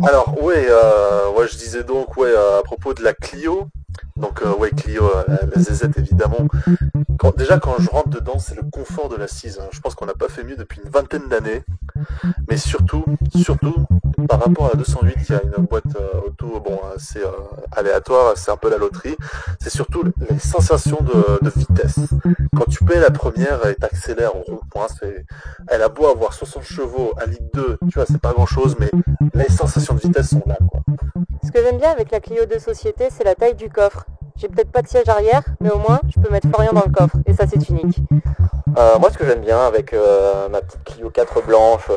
Alors, ouais, je disais donc, à propos de la Clio. Donc, ouais, Clio, la ZZ évidemment. Déjà, quand je rentre dedans, c'est le confort de l'assise, hein. Je pense qu'on n'a pas fait mieux depuis une vingtaine d'années. Mais surtout, par rapport à la 208, il y a une boîte auto, bon, assez aléatoire, c'est un peu la loterie. C'est surtout les sensations de vitesse. Quand tu payes la première et t'accélères au rond-point, elle a beau avoir 60 chevaux, 1,2 litre, tu vois, c'est pas grand-chose, mais les sensations de vitesse sont là, quoi. Ce que j'aime bien avec la Clio de société, c'est la taille du coffre. J'ai peut-être pas de siège arrière, mais au moins, je peux mettre Florian dans le coffre, et ça c'est unique. Moi, ce que j'aime bien avec ma petite Clio 4 blanche,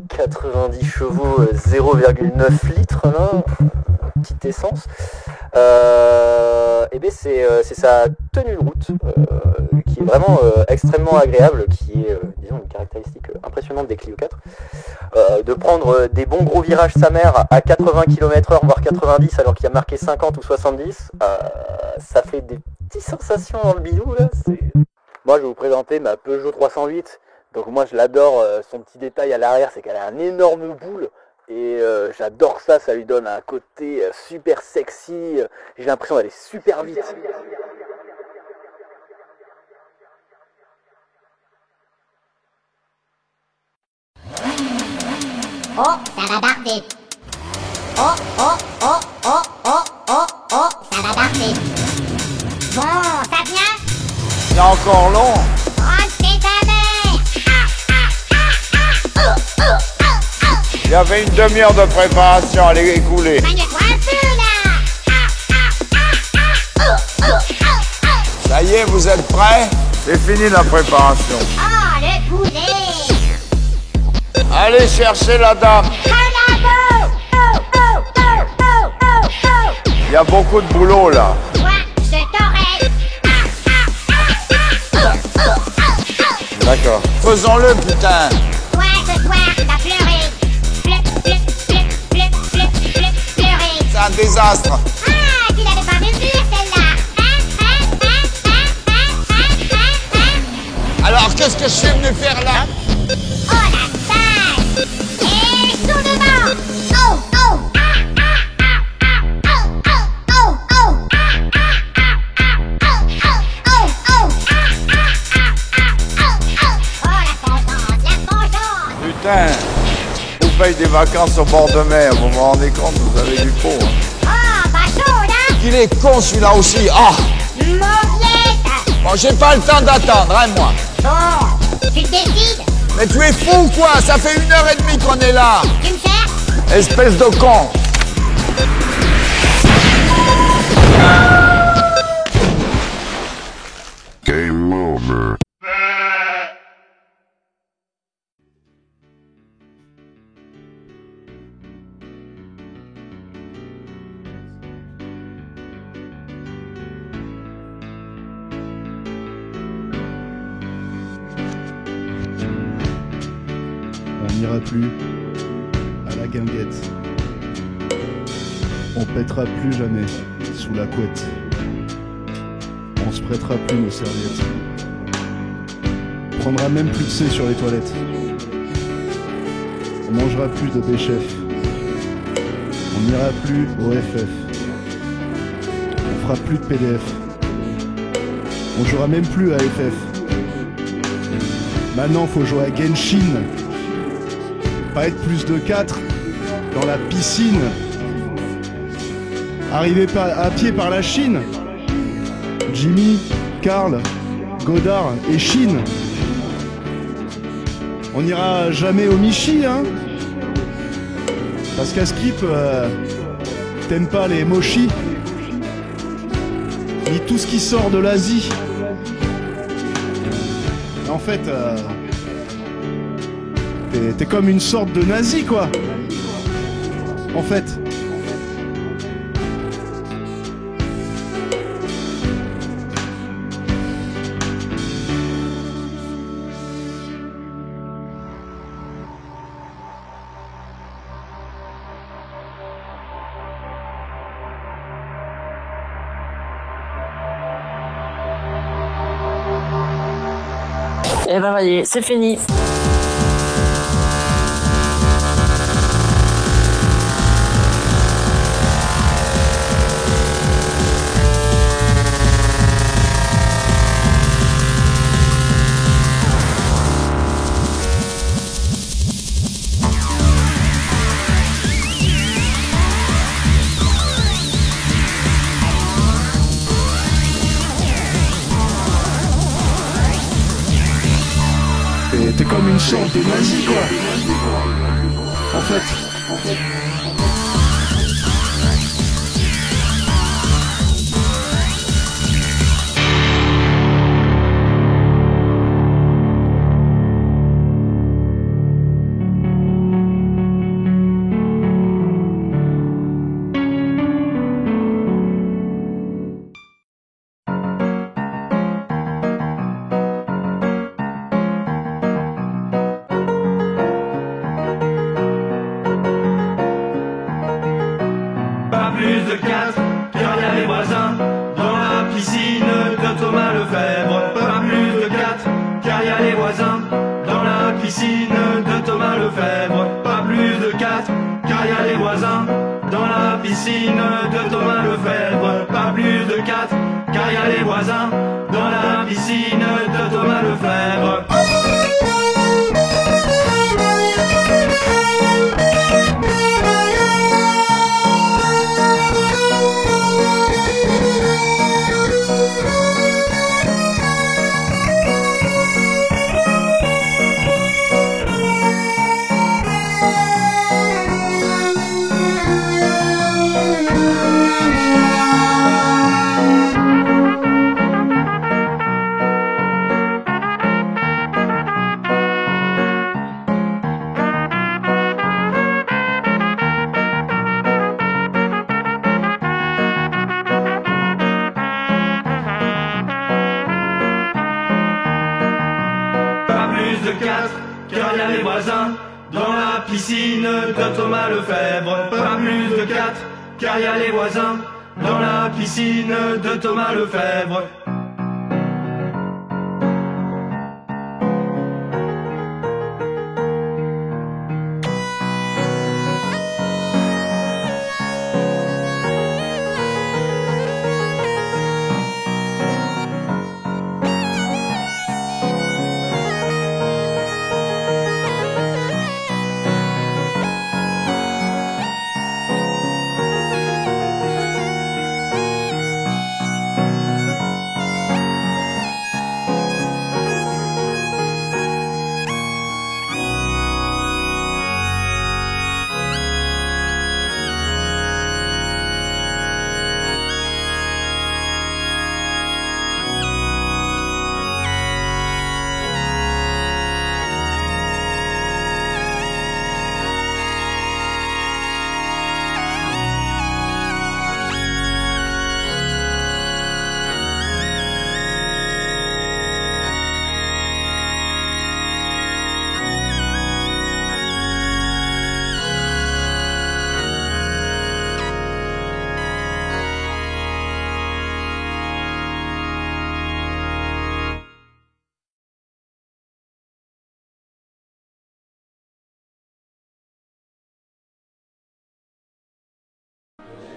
90 chevaux, 0,9 litres, là, petite essence, et bien c'est sa tenue de route qui est vraiment extrêmement agréable, qui est, disons, une caractéristique impressionnante des Clio 4. De prendre des bons gros virages sa mère à 80 km/h, voire 90, alors qu'il y a marqué 50 ou 70, ça fait des petites sensations dans le bidou, là, Moi, je vais vous présenter ma Peugeot 308. Donc moi, je l'adore. Son petit détail à l'arrière, c'est qu'elle a un énorme boule. Et j'adore ça. Ça lui donne un côté super sexy. J'ai l'impression d'aller super vite. Oh, ça va barder. Oh, oh, oh, oh, oh, oh, oh, ça va barder. Bon, ça vient? C'est encore long. Oh, c'est ta mère. Il y avait une demi-heure de préparation, elle est écoulée. Soigne-toi un peu, là. Ça y est, vous êtes prêts? C'est fini la préparation. Oh, le poulet. Allez chercher la dame. Il y a beaucoup de boulot là. Moi, je t'aurai. D'accord. Faisons-le, putain. Toi, ce soir, t'as pleuré. Pleuré. C'est un désastre. Ah, tu l'avais pas vu venir, celle-là. Alors, qu'est-ce que je suis venu faire là? Oh, la vache. Et sous devant. Oh, oh. Putain, vous payez des vacances au bord de mer, vous vous rendez compte, vous avez du pot. Hein. Oh, pas chaud, là. Il est con celui-là aussi. Ah, Mauviette. bon, j'ai pas le temps d'attendre, hein, moi. Bon, tu te décides. Mais tu es fou quoi? Ça fait 1h30 qu'on est là. Tu me cherches? Espèce de con. Game over. On n'ira plus à la guinguette. On pètera plus jamais sous la couette. On se prêtera plus nos serviettes. On prendra même plus de C sur les toilettes. On mangera plus de béchef. On n'ira plus au FF. On fera plus de PDF. On jouera même plus à FF. Maintenant, faut jouer à Genshin. Pas être plus de 4 dans la piscine. Arriver à pied par la Chine. Jimmy, Karl, Godard et Chine. On n'ira jamais au Michi, hein. Parce qu'à Skip, t'aimes pas les mochis. Ni tout ce qui sort de l'Asie. En fait, t'es comme une sorte de nazi, quoi. En fait. Et ben voyez, c'est fini. Vas-y quoi. En fait. car y a les voisins dans la piscine de Thomas Lefebvre.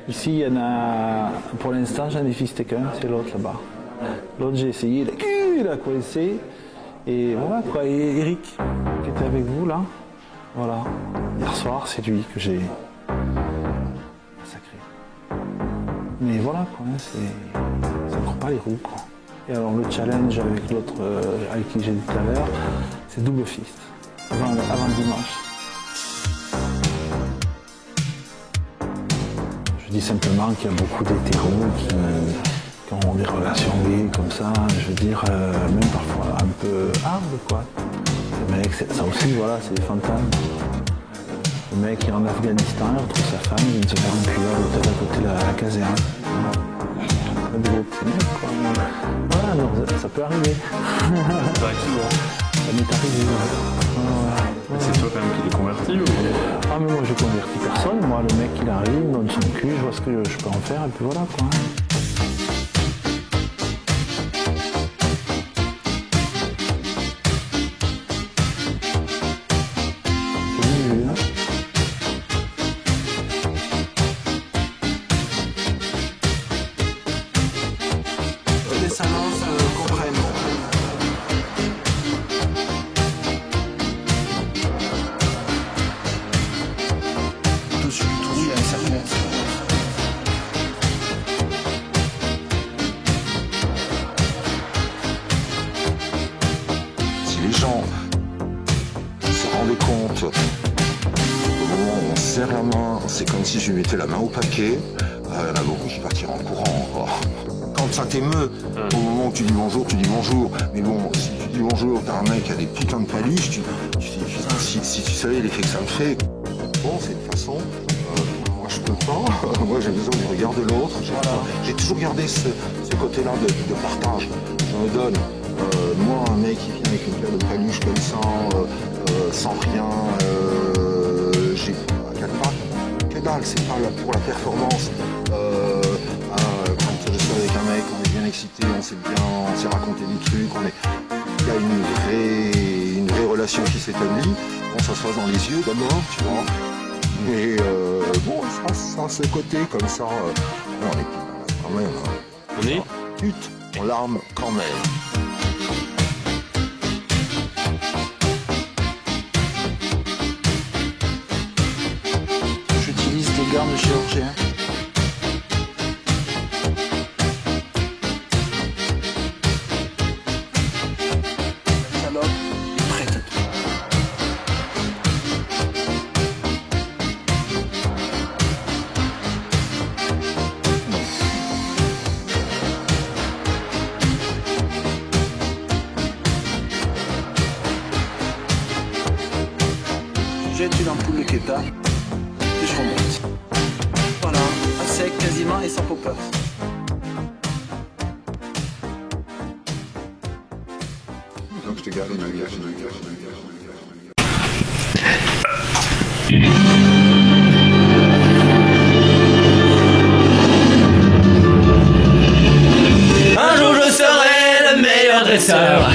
Ici, il y en a, pour l'instant, j'en ai fisté qu'un, c'est l'autre là-bas. L'autre, j'ai essayé, il a coincé. Et voilà quoi, et Eric, qui était avec vous là, voilà. Hier soir, c'est lui que j'ai massacré. Mais voilà quoi, ça ne court pas les roues quoi. Et alors le challenge avec l'autre, avec qui j'ai dit tout à l'heure, c'est double fist, avant dimanche. Je dis simplement qu'il y a beaucoup d'hétéros qui ont des relations gays comme ça, je veux dire, même parfois un peu hard quoi. Le mec, ça aussi, voilà, c'est des fantasmes. Le mec qui est en Afghanistan, il retrouve sa femme, il vient de se faire enculer à côté de la caserne. Des gros petits mecs quoi. Voilà, donc ça peut arriver. Ça m'est arrivé. C'est toi quand même qui l'es converti ou... Ah mais moi je convertis personne, moi le mec il arrive, il me donne son cul, je vois ce que je peux en faire et puis voilà quoi. compte, au moment où on se serre la main, c'est comme si je lui mettais la main au paquet. Il y en a beaucoup qui partiront en courant. Oh. Quand ça t'émeut, au moment où tu dis bonjour, tu dis bonjour. Mais bon, si tu dis bonjour, t'as un mec qui a des putains de paluches, tu dis putain, si tu savais l'effet que ça me fait. Bon, c'est une façon. Moi, je peux pas. Moi, j'ai besoin du regard de l'autre. J'ai toujours gardé ce côté-là de partage. Je me donne. Moi, un mec qui vient avec une paire de paluches comme ça, sans rien, j'ai quatre pattes. Que dalle, c'est pas là pour la performance. Quand je suis avec un mec, on est bien excité, on s'est raconté des trucs, il y a une vraie relation qui s'établit. Bon, ça se passe dans les yeux d'abord, tu vois. Mais bon, ça a ce côté comme ça. On est quand même. On est pute en larmes quand même. J'utilise des gants de chirurgien. Salope est prête à tout. Je jette une ampoule de Keta et je remonte. Voilà, à sec quasiment et sans poppers. Donc je te garde une gage. Un jour je serai le meilleur dresseur.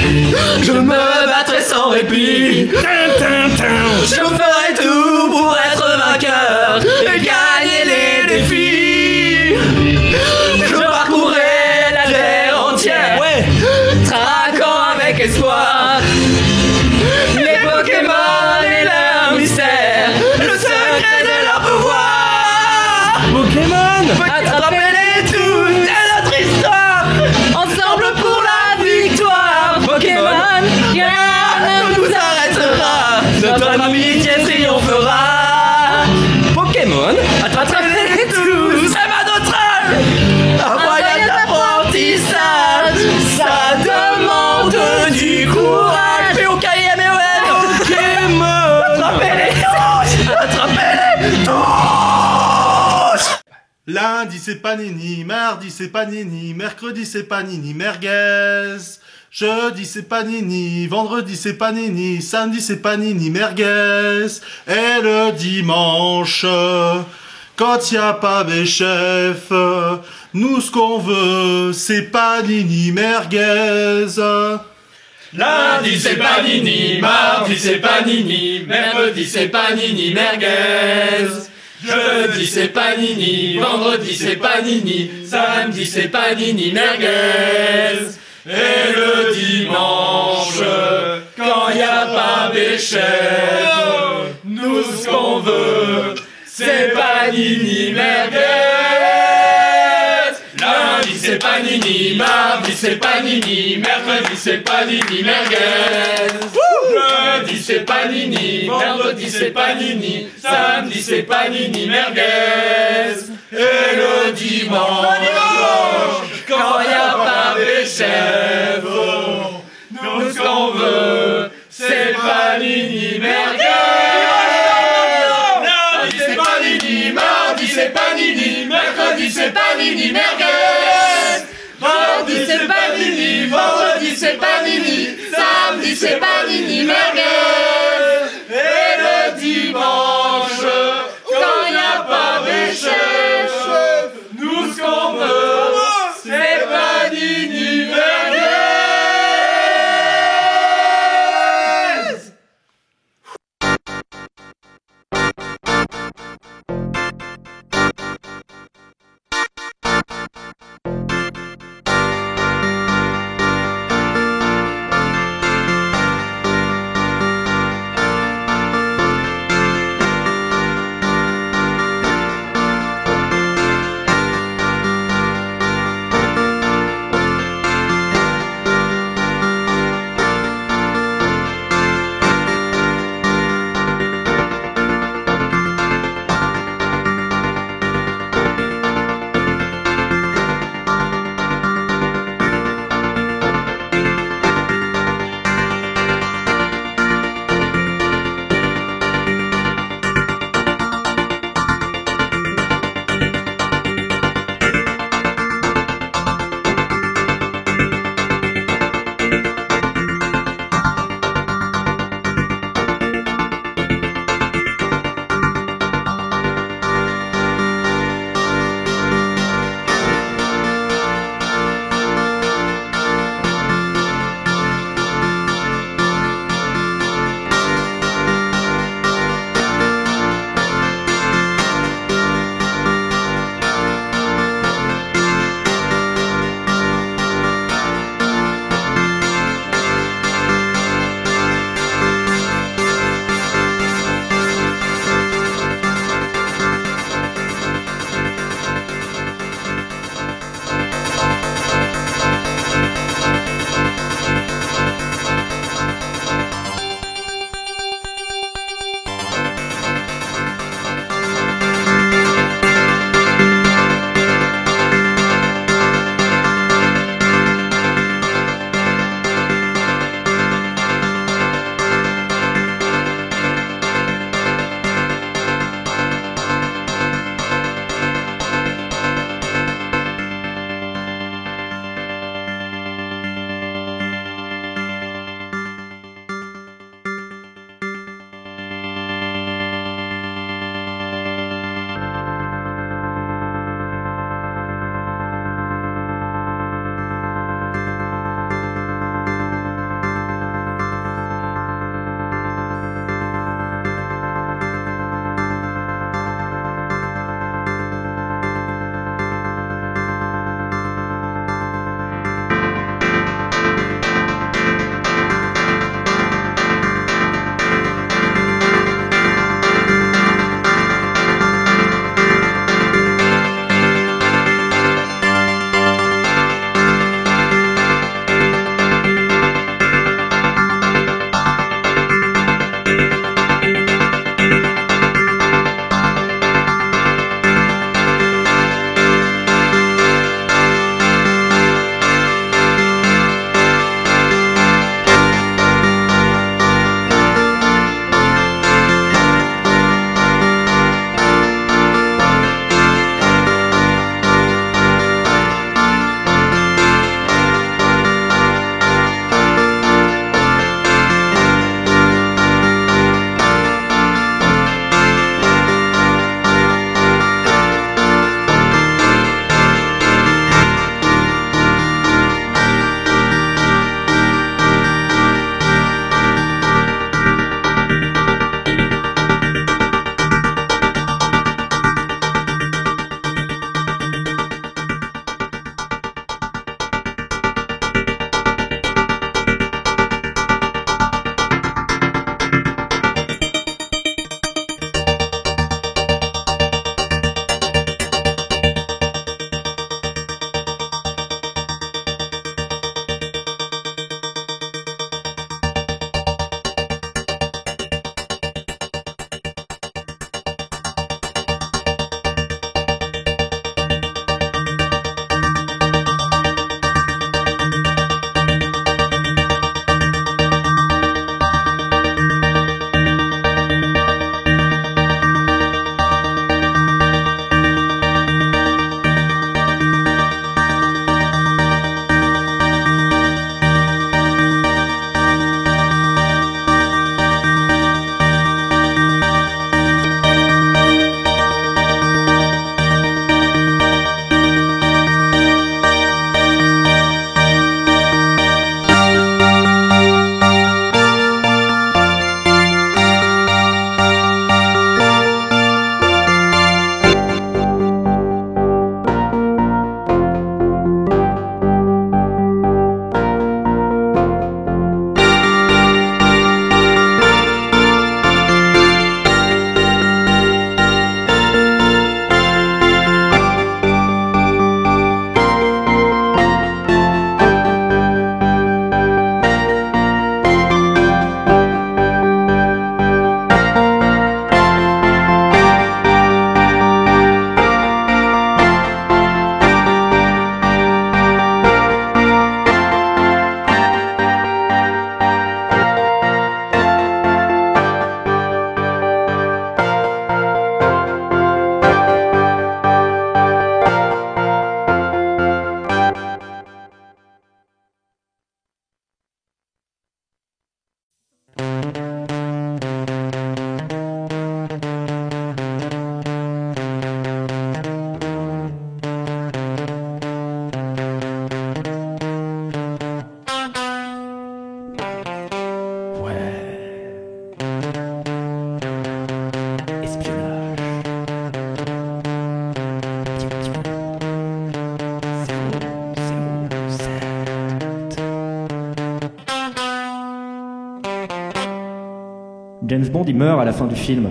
Je me battrai sans répit. Je ferai tout pour être vainqueur et gagner les défis. Je parcourrai la terre entière, traquant avec espoir les Pokémon et leur mystère, le secret de leur pouvoir. Pokémon, attrapez-les tous, c'est notre histoire. Ensemble pour la victoire. Pokémon, rien ne nous arrêtera. Notre amitié triomphera. Pokémon, attrapez-les tous, c'est pas notre âge. Un voyage d'apprentissage, ça demande du courage. P-O-K-I-M-O-N. Pokémon, attrapez-les tous, attrapez-les tous. Lundi c'est panini, mardi c'est panini, mercredi c'est panini merguez. Jeudi c'est panini, vendredi c'est panini, samedi c'est panini merguez. Et le dimanche, quand y a pas des chefs, nous ce qu'on veut c'est panini merguez. Lundi c'est panini, mardi c'est panini, mercredi c'est panini merguez. Jeudi c'est panini, vendredi c'est panini, samedi c'est panini merguez. Et le dimanche, quand y a pas des chefs, nous ce qu'on veut, c'est panini merguez. Lundi c'est panini, mardi c'est panini, mercredi c'est panini merguez. Jeudi c'est panini, vendredi c'est panini, samedi c'est panini merguez. Et le dimanche, quand y a pas des chefs, nous ce qu'on veut, c'est panini merguez. Lundi c'est panini, mardi c'est panini, mercredi c'est panini merguez. Mardi c'est panini, vendredi c'est panini, samedi c'est panini merguez. Et le dimanche, quand y a pas des chefs, nous ce qu'on veut, c'est panini merguez. James Bond, il meurt à la fin du film.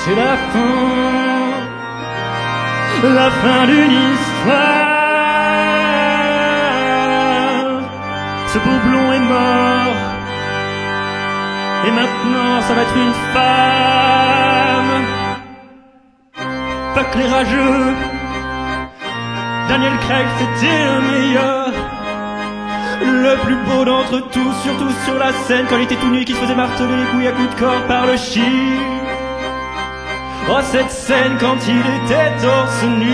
C'est la fin d'une histoire. Ce beau blond est mort, et maintenant ça va être une femme. Fuck les rageux, Daniel Craig c'était le meilleur, le plus beau d'entre tous, surtout sur la scène quand il était tout nu, qui se faisait marteler les couilles à coups de corps par le chien. Oh cette scène quand il était torse nu,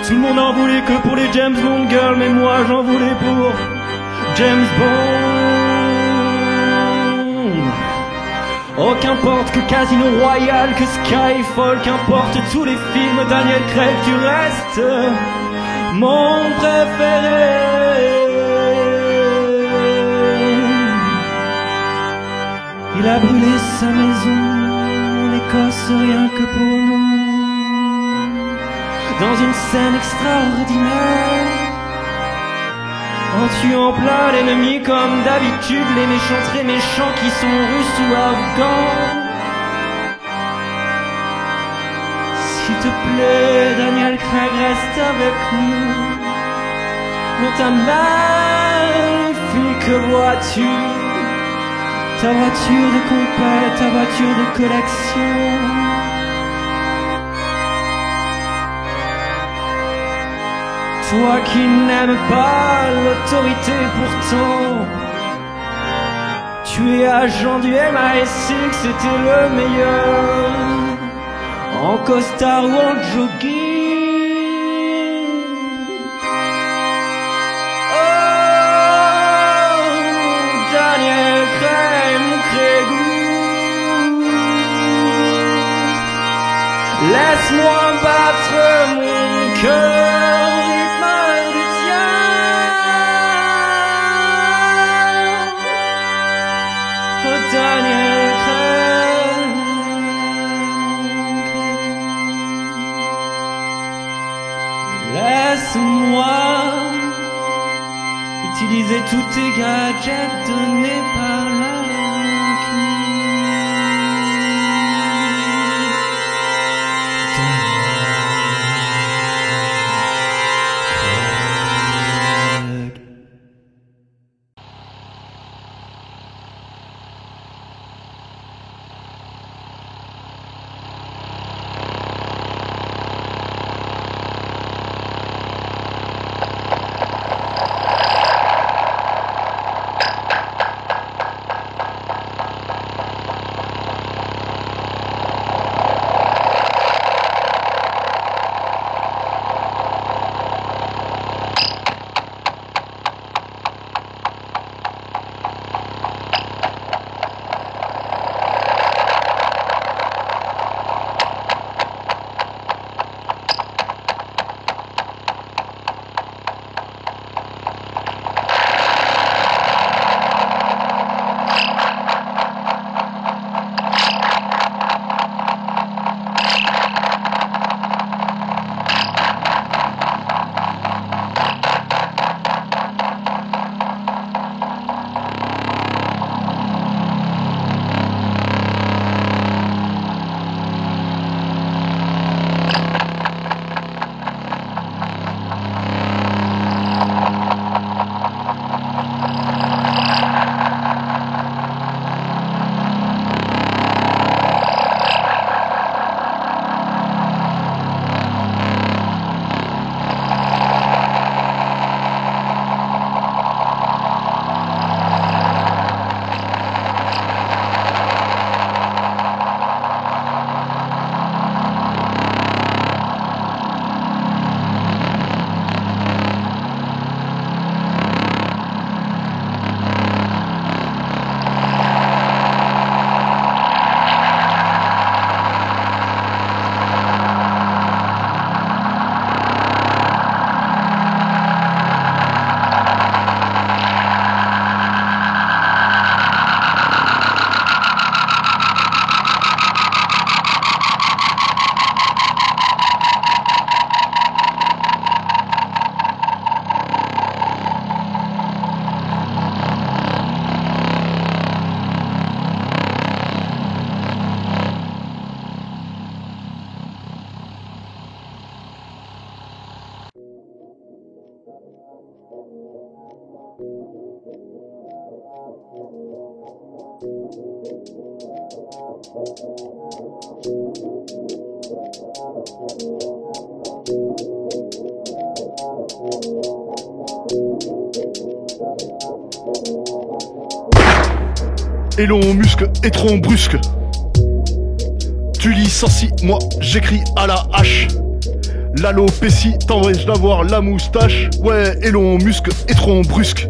tout le monde en voulait que pour les James Bond girls, mais moi j'en voulais pour James Bond. Oh qu'importe que Casino Royale, que Skyfall, qu'importe tous les films, Daniel Craig tu restes mon préféré. Il a brûlé sa maison en Écosse rien que pour nous, dans une scène extraordinaire, en tuant plein l'ennemi comme d'habitude, les méchants très méchants qui sont russes ou afghans. S'il te plaît, Daniel Craig, reste avec nous. Dans ta magnifique voiture, ta voiture de compète, ta voiture de collection. Toi qui n'aimes pas l'autorité pourtant, tu es agent du MI6, c'était le meilleur, en costard ou en jogging. Oh, Daniel Craig, mon Craigoux, laisse-moi battre mon cœur. Daniel Craig, laisse-moi utiliser tous tes gadgets donnés par la Élon, muscle, étron, brusque. Tu licencies, moi j'écris à la hache. L'alopécie t'empêche d'avoir la moustache. Ouais, élon, muscle, étron, brusque.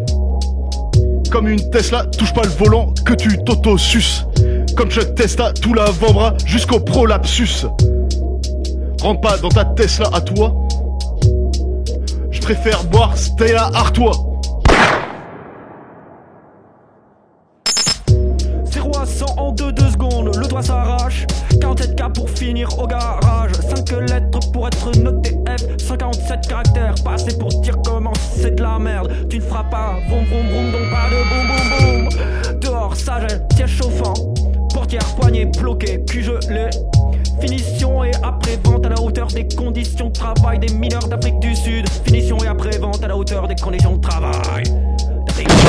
Comme une Tesla, touche pas le volant que tu t'auto-suces. Comme Chuck Testa, tout l'avant-bras jusqu'au prolapsus. Rentre pas dans ta Tesla à toi. Je préfère boire Stella Artois. 0 à 100 en 2 secondes, le doigt s'arrache. 47K pour finir au garage. 5 lettres pour être noté F. 147 caractères, pas assez pour dire comment c'est de la merde. Tu ne feras pas vroom vroom vroom, donc pas de boum boum boum. Dehors, sagesse, siège chauffant. Portière, poignée, bloquée, cul gelé. Finition et après-vente à la hauteur des conditions de travail des mineurs d'Afrique du Sud. Finition et après-vente à la hauteur des conditions de travail d'Afrique du Sud.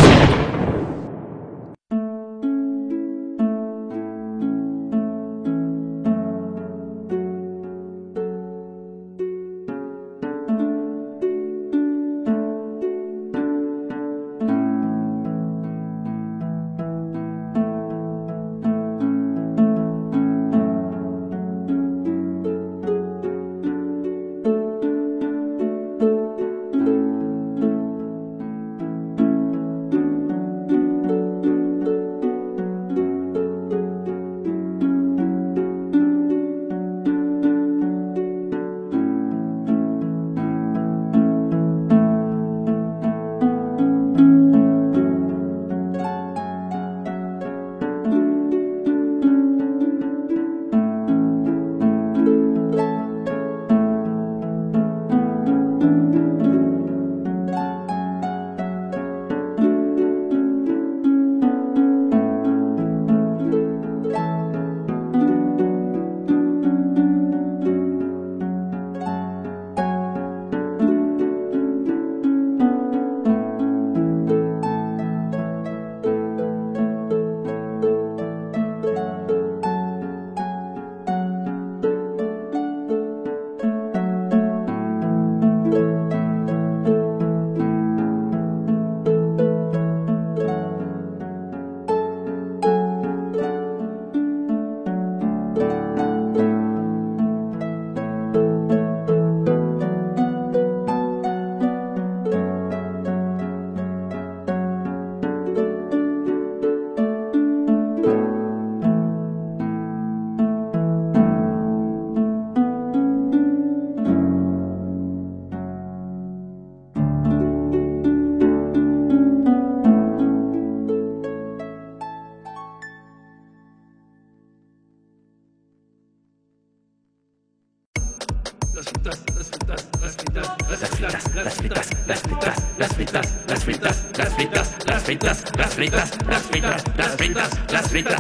Las fritas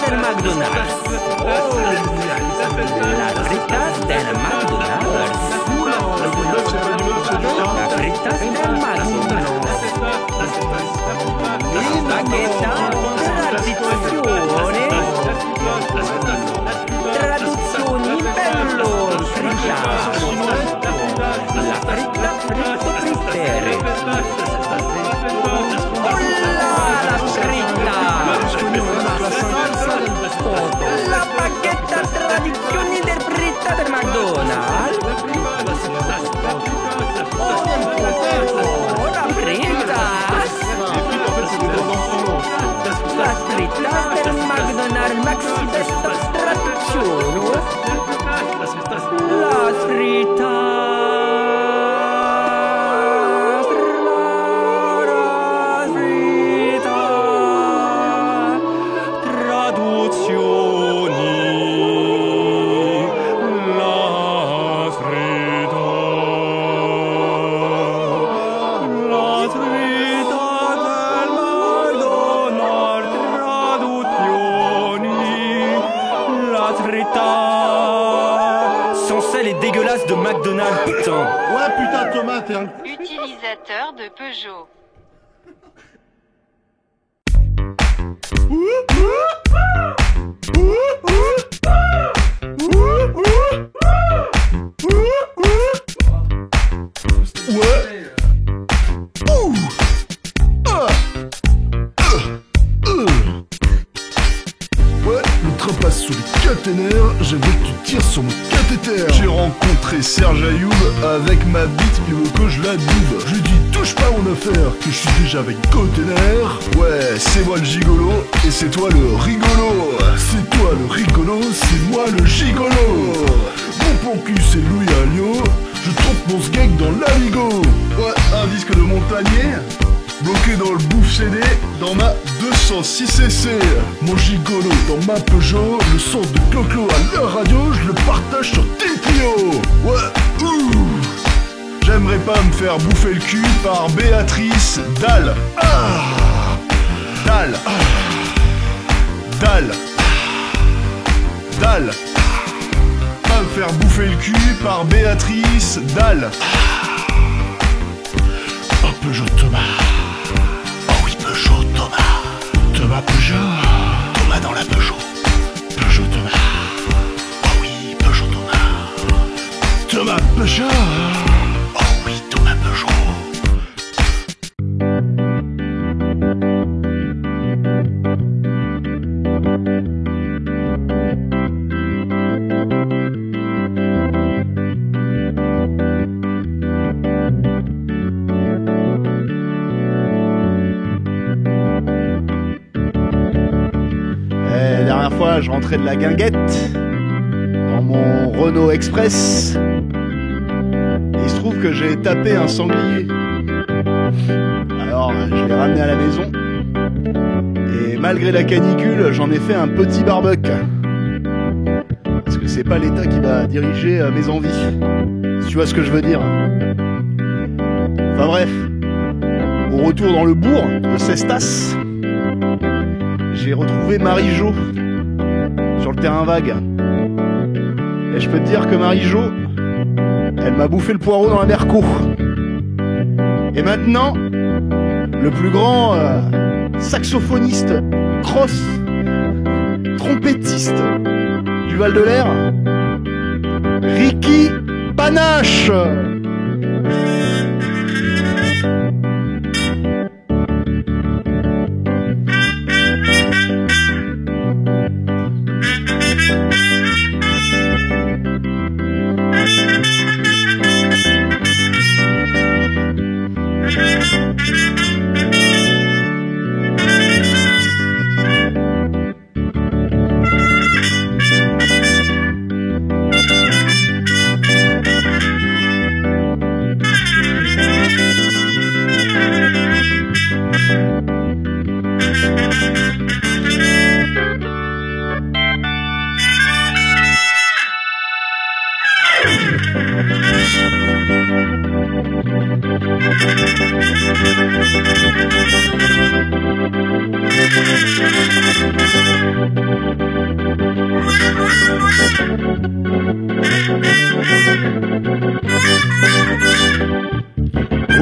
del McDonald's. Oh, las fritas del McDonald's. Las fritas del McDonald's. Spaghetti, traduzioni bello fritta. La fritta fritto frittere. La fritta. La baguetta tradizioni del fritta del McDonald's. Oh, la fritta. Las fritas del McDonald's Maxi Best of traduzione. Las fritas. De McDonald's, putain. Ouais, putain, Thomas, t'es un... Utilisateur de Peugeot. Je veux que tu tires sur mon cathéter. J'ai rencontré Serge Ayoub, avec ma bite, il veut que je la douve. Je lui dis touche pas mon affaire, que je suis déjà avec Cotener. Ouais, c'est moi le gigolo, et c'est toi le rigolo. C'est toi le rigolo, c'est moi le gigolo. Mon plan cul c'est Louis Alliot, je trompe mon sgeg dans l'amigo. Ouais, un disque de Montagnier, bloqué dans le bouffe CD, dans ma 206cc. Mon gigolo dans ma Peugeot, le son de Clo-Clo à la radio, je le partage sur Team Clio. Ouais, ouh. J'aimerais pas me faire bouffer le cul par Béatrice Dalle. Ah, Dalle. Dalle. Dalle. Pas me faire bouffer le cul par Béatrice Dalle. Oh Peugeot Thomas. Peugeot Thomas. Thomas Peugeot. Thomas dans la Peugeot. Peugeot Thomas. Oh oui, Peugeot Thomas. Thomas Peugeot. Oh oui, Thomas Peugeot. Je rentrais de la guinguette dans mon Renault Express et il se trouve que j'ai tapé un sanglier. Alors je l'ai ramené à la maison et malgré la canicule j'en ai fait un petit barbecue parce que c'est pas l'État qui va diriger mes envies, si tu vois ce que je veux dire. Enfin bref, au retour dans le bourg de Cestas, j'ai retrouvé Marie-Jo sur le terrain vague. Et je peux te dire que Marie-Jo, elle m'a bouffé le poireau dans la Merco. Et maintenant, le plus grand saxophoniste, cross, trompettiste du Val de l'Air, Ricky Panache.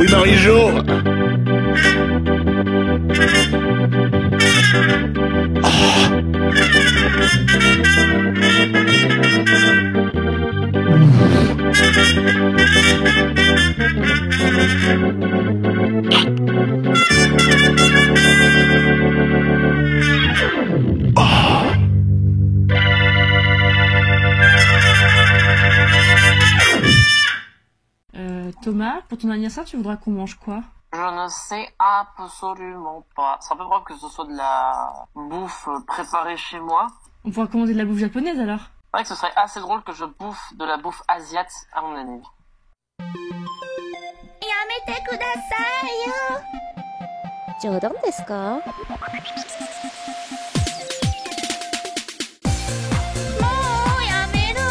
Oui, Marie-Jo. Thomas, pour ton anniversaire, tu voudras qu'on mange quoi? Je ne sais absolument pas. C'est un peu probable que ce soit de la bouffe préparée chez moi. On pourra commander de la bouffe japonaise alors? C'est vrai que ce serait assez drôle que je bouffe de la bouffe asiate à mon anniversaire. Yamete kudasai yo. Joudan desu ka? Mou yameru.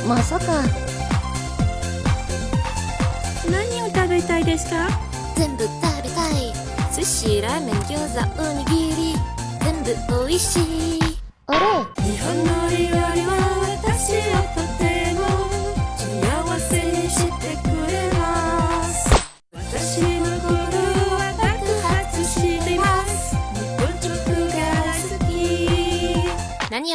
Masaka. 何を食べたいですか？全部食べたい。寿司、ラーメン、餃子、おにぎり、全部美味しい。あれ？日本の料理は私をとても幸せにしてくれます。私の心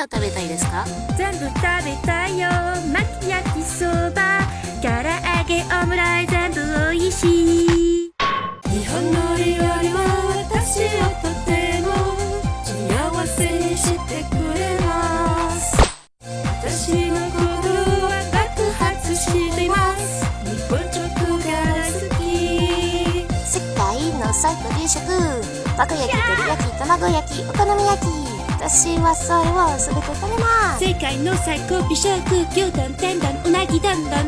何を食べたいですか？全部食べたいよ。巻き焼きそば、唐揚げオムライス全部おいしい。日本の料理は私をとても幸せにしてくれます。私の心は爆発しています。日本食が大好き。世界の最高定食、たこ焼き、照り焼き、卵焼き、お好み焼き、私はそれをすべて食べます。世界の最高美食、牛丼、天丼、うなぎ丼、丼、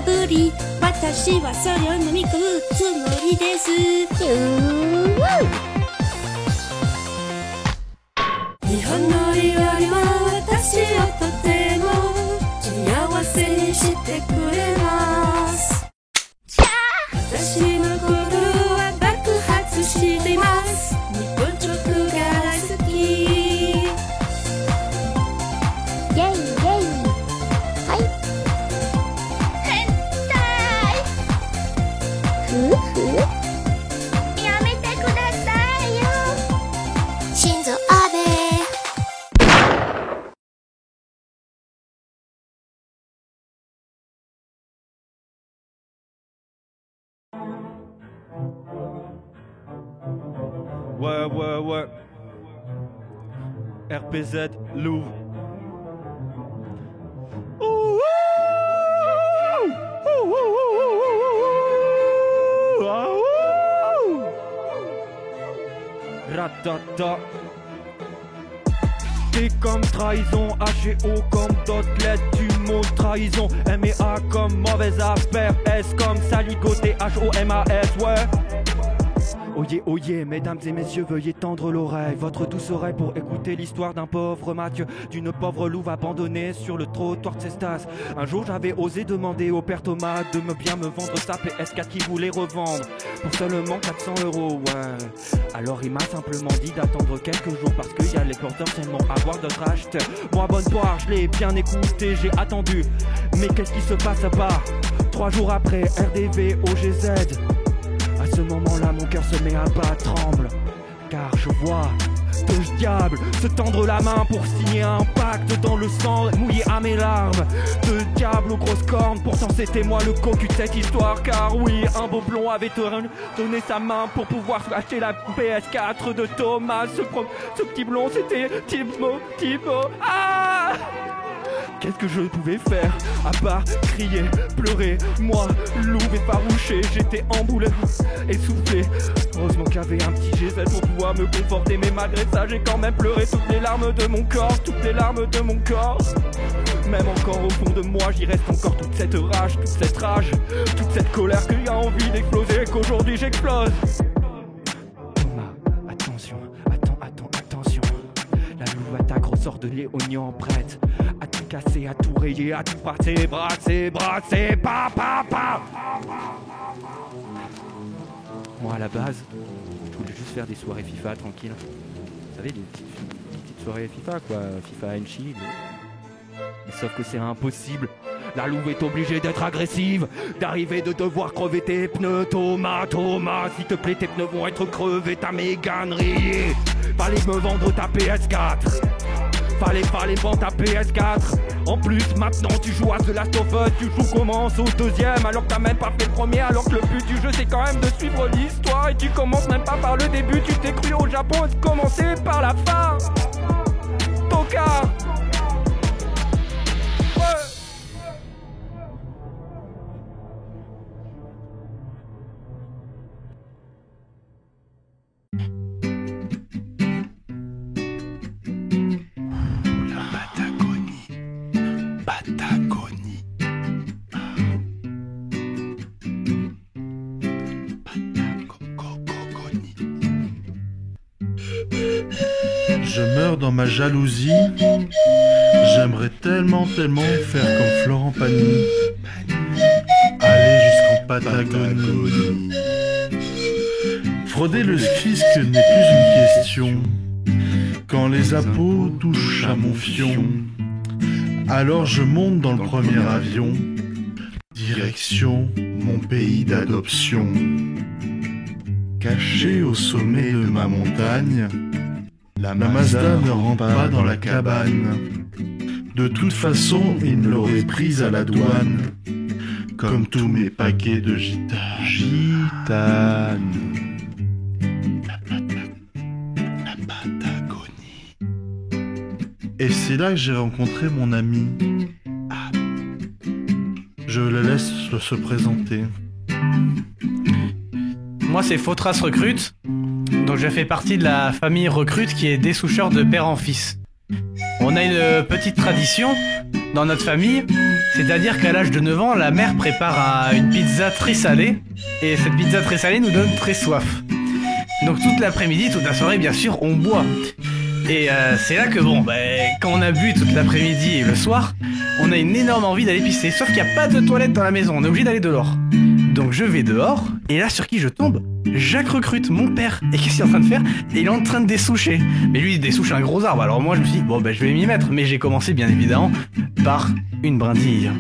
私はそれを飲み込むつもりです。日本の料理は私をとても幸せにしてくれます。私の心は爆発しています。日本食が大好き。イェイイェイ。はい。変態。ふふ。やめてくださいよ。心臓アベ。Ouais. RPZ, Louvre. Ratata. T comme trahison, HGO comme d'autres lettres du mot trahison. M et A comme mauvaise affaire, S comme saligo, THOMAS, ouais. Oyez, mesdames et messieurs, veuillez tendre l'oreille, votre douce oreille pour écouter l'histoire d'un pauvre Mathieu, d'une pauvre louve abandonnée sur le trottoir de Cestas. Un jour j'avais osé demander au père Thomas de bien me vendre sa PS4 qu'il voulait revendre pour seulement 400 €, ouais. Alors il m'a simplement dit d'attendre quelques jours parce qu'il y allait potentiellement avoir d'autres acheteurs. Moi bonne poire, je l'ai bien écouté, j'ai attendu, mais qu'est-ce qui se passe pas? 3 jours après, RDV, OGZ. À ce moment-là, mon cœur se met à battre, tremble, car je vois ce diable se tendre la main pour signer un pacte dans le sang mouillé à mes larmes. Ce diable aux grosses cornes, pourtant c'était moi le cocu de cette histoire, car oui, un beau blond avait donné sa main pour pouvoir acheter la PS4 de Thomas. Ce petit blond, c'était Thibaut. Ah! Qu'est-ce que je pouvais faire à part crier, pleurer? Moi, louve effarouché, j'étais emboulé, essoufflé. Heureusement qu'il y avait un petit GZ pour pouvoir me conforter, mais malgré ça j'ai quand même pleuré toutes les larmes de mon corps, toutes les larmes de mon corps. Même encore au fond de moi, j'y reste encore toute cette rage, toute cette colère qu'il y a envie d'exploser et qu'aujourd'hui j'explose. Thomas, attention. La louve attaque ressort de Léognan prête à tout casser, à tout rayer, à tout brasser, pa. Moi à la base, je voulais juste faire des soirées FIFA tranquilles. Vous savez, des petites soirées FIFA quoi, FIFA and chill. Mais sauf que c'est impossible. La louve est obligée d'être agressive, d'arriver de devoir crever tes pneus. Thomas, s'il te plaît, tes pneus vont être crevés, ta Mégane rayée. Fallait me vendre ta PS4. Fallait vendre ta PS4. En plus, maintenant tu joues à The Last of Us, tu joues commences au deuxième, alors que t'as même pas fait le premier, alors que le but du jeu c'est quand même de suivre l'histoire. Et tu commences même pas par le début, tu t'es cru au Japon et de commencer par la fin. Tocard. Patagonie. Je meurs dans ma jalousie. J'aimerais tellement faire comme Florent Pagny. Aller jusqu'en Patagonie. Frauder le fisc n'est plus une question. Quand les impôts touchent à mon fion, alors je monte dans le premier avion, direction mon pays d'adoption. Caché au sommet de ma montagne, la Mazda ne rentre pas dans la cabane. De toute façon, il me l'aurait prise à la douane. Comme tous mes paquets de gitane. La Patagonie. Et c'est là que j'ai rencontré mon ami. Je le laisse se présenter. Moi, c'est Fautras Recrute. Donc, je fais partie de la famille Recrute qui est dessoucheur de père en fils. On a une petite tradition dans notre famille, c'est-à-dire qu'à l'âge de 9 ans, la mère prépare une pizza très salée, et cette pizza très salée nous donne très soif. Donc toute l'après-midi, toute la soirée, bien sûr, on boit. Et c'est là que quand on a bu toute l'après-midi et le soir, on a une énorme envie d'aller pisser, sauf qu'il n'y a pas de toilette dans la maison, on est obligé d'aller dehors. Donc je vais dehors, et là sur qui je tombe? Jacques Recrute, mon père. Et qu'est-ce qu'il est en train de faire? Il est en train de dessoucher. Mais lui, il dessouche un gros arbre. Alors moi, je me suis dit, je vais m'y mettre. Mais j'ai commencé, bien évidemment, par une brindille.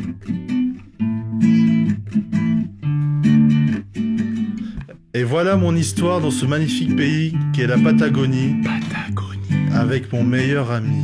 Et voilà mon histoire dans ce magnifique pays qu'est la Patagonie. Avec mon meilleur ami.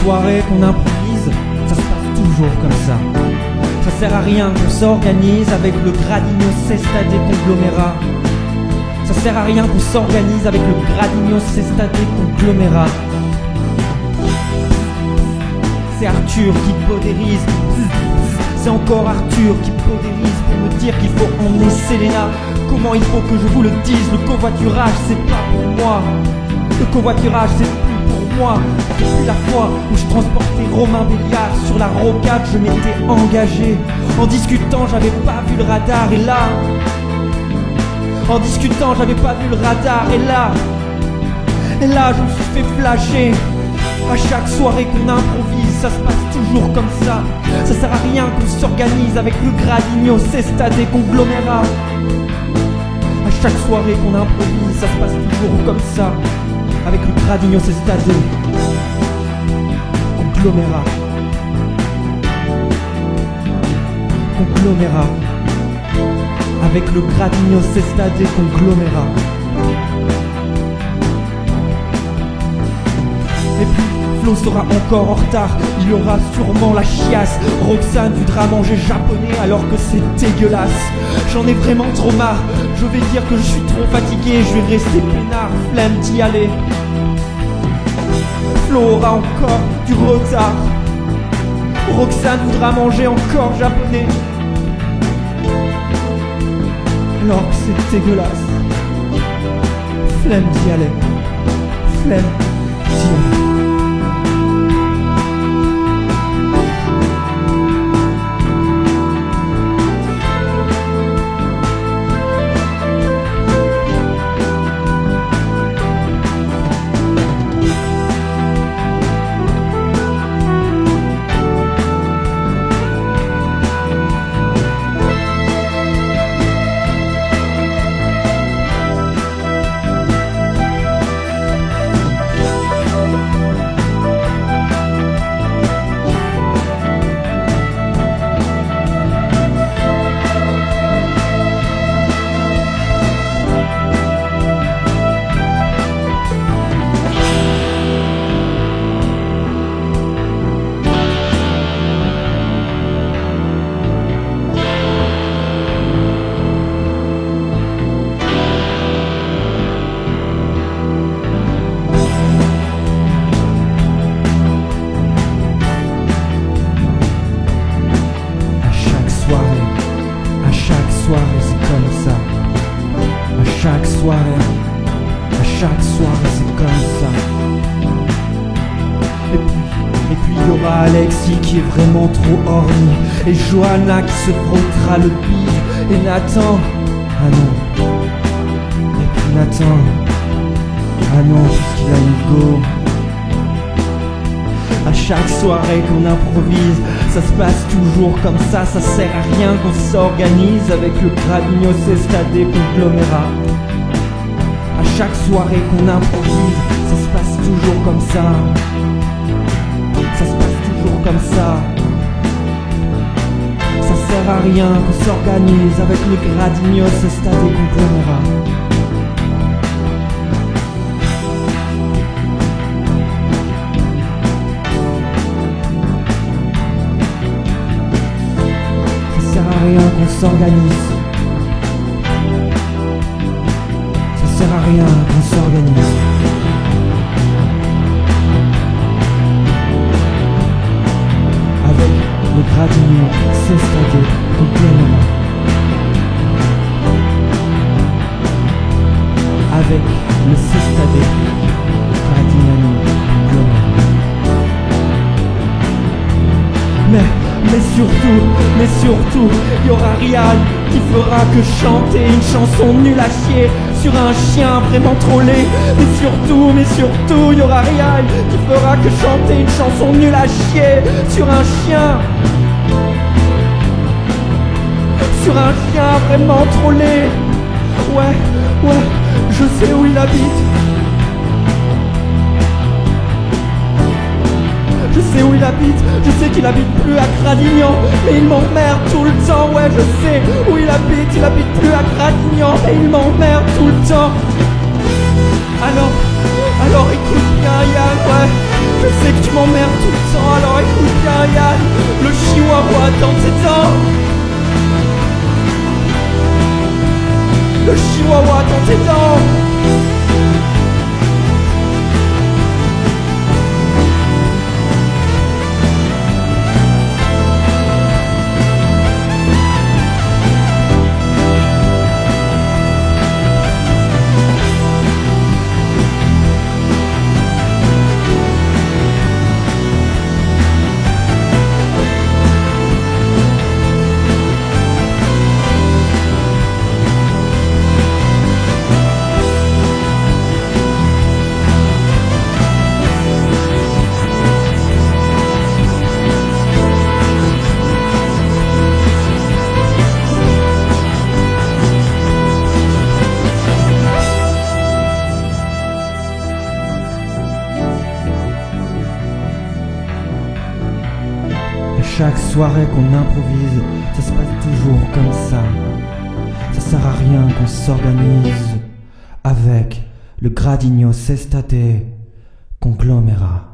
Soirée qu'on improvise, ça se passe toujours comme ça. Ça sert à rien qu'on s'organise avec le Gradigno Cesta des conglomérats. Ça sert à rien qu'on s'organise avec le Gradigno Cesta des conglomérats. C'est Arthur qui podérise. C'est encore Arthur qui podérise pour me dire qu'il faut emmener Selena. Comment il faut que je vous le dise? Le covoiturage c'est pas pour moi. Le covoiturage c'est plus pour moi. Depuis la fois où je transportais Romain Béliard sur la rocade, je m'étais engagé. En discutant j'avais pas vu le radar, et là en discutant j'avais pas vu le radar, et là je me suis fait flasher. À chaque soirée qu'on improvise, ça se passe toujours comme ça. Ça sert à rien qu'on s'organise avec le Gradigno Cesta des conglomérats. À chaque soirée qu'on improvise, ça se passe toujours comme ça. Avec le Gradigno Cesta des conglomérats. Conglomérats. Avec le Gradigno Cesta des conglomérats. Et puis Flo sera encore en retard, il aura sûrement la chiasse. Roxane voudra manger japonais alors que c'est dégueulasse. J'en ai vraiment trop marre, je vais dire que je suis trop fatigué, je vais rester peinard, flemme d'y aller. Flo aura encore du retard, Roxane voudra manger encore japonais alors que c'est dégueulasse. Flemme d'y aller, flemme d'y aller. Lucie qui est vraiment trop horny, et Johanna qui se frottera le bide, et Nathan, ah non, et puis Nathan, ah non, puisqu'il a une go. À chaque soirée qu'on improvise, ça se passe toujours comme ça sert à rien qu'on s'organise avec le Gradignos Estadé Conglomérat. À chaque soirée qu'on improvise, ça se passe toujours comme ça. Ça se passe toujours comme ça. Ça sert à rien qu'on s'organise avec le Gradignos Estadé Conglomérat. Rien qu'on s'organise. Ça sert à rien qu'on s'organise. Avec le Gradignon Cestadé Conglomérat. Avec le Cestadé Gradignon Conglomérat. Mais surtout, y aura Rial qui fera que chanter une chanson nulle à chier sur un chien vraiment trop laid. Mais surtout, y aura Rial qui fera que chanter une chanson nulle à chier sur un chien. Sur un chien vraiment trop laid. Ouais, je sais où il habite. Je sais où il habite, je sais qu'il habite plus à Gradignan, mais il m'emmerde tout le temps. Ouais, je sais où il habite plus à Gradignan, mais il m'emmerde tout le temps. Alors écoute bien Yann, ouais, je sais que tu m'emmerdes tout le temps. Alors écoute bien Yann, le chihuahua dans tes dents. Le chihuahua dans tes dents. Chaque soirée qu'on improvise, ça se passe toujours comme ça. Ça sert à rien qu'on s'organise avec le Gradignos Estadé Conglomérat.